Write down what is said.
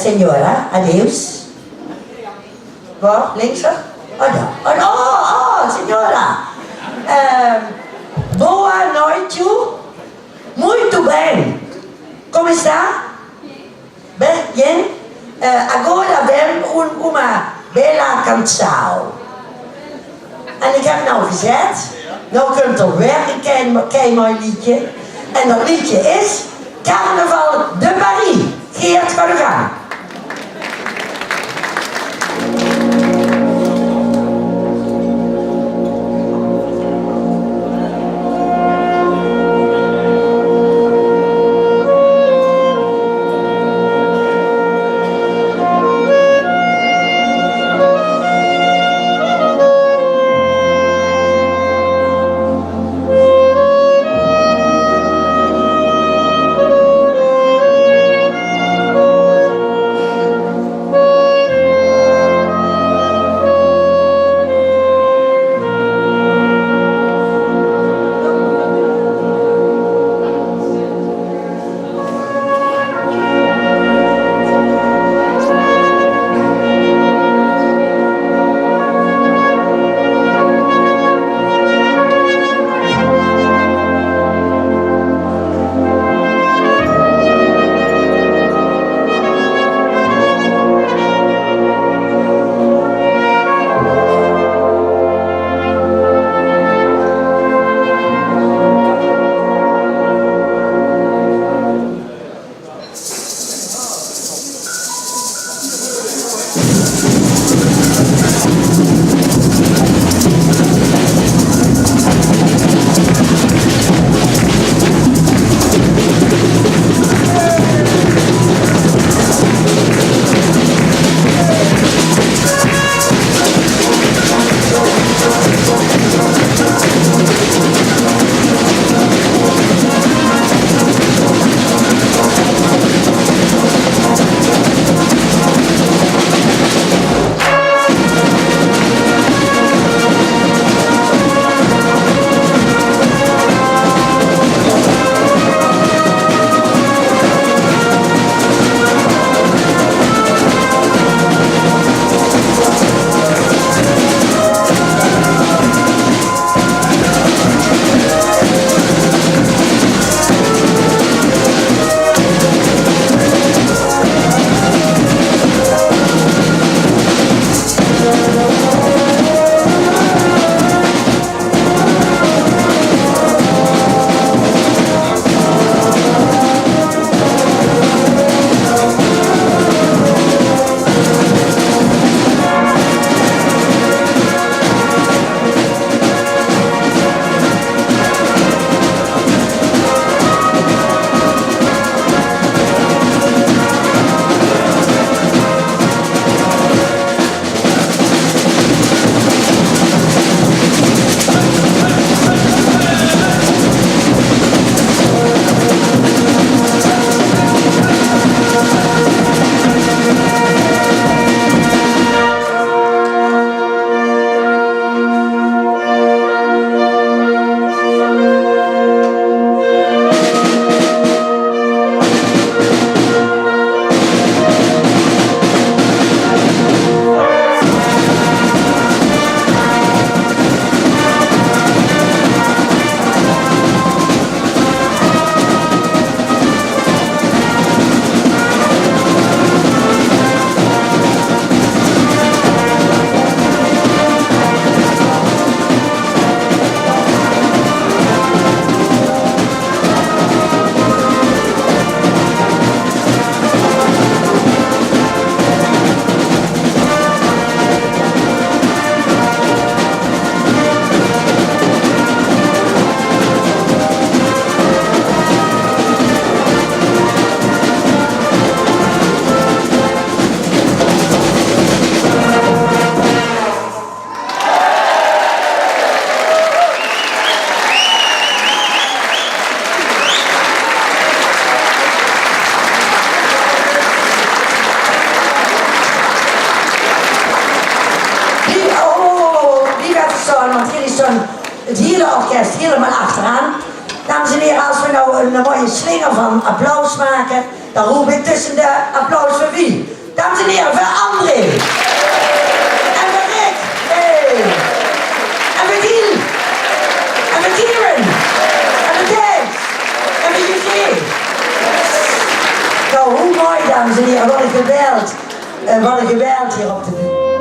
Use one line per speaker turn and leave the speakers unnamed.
signora, adeus. Waar, linkser? Oh, daar. Oh, signora. Boa noite. Muito bem. Como está? Bien? Agora vem uma bella canção. En ik heb nou gezet, nou komt er weer een kei mooi liedje. En dat liedje is Carnaval de Paris. Geert, ga er gaan. het hele orkest helemaal achteraan. Dames en heren, als we nou een mooie slinger van applaus maken, dan roep ik tussen de applaus voor wie? Dames en heren, voor André. En voor Rick. Hey. En voor Giel. En voor Kieran. En voor Dave. En voor Eugene. Nou, hoe mooi, dames en heren. Wat een geweld hier op de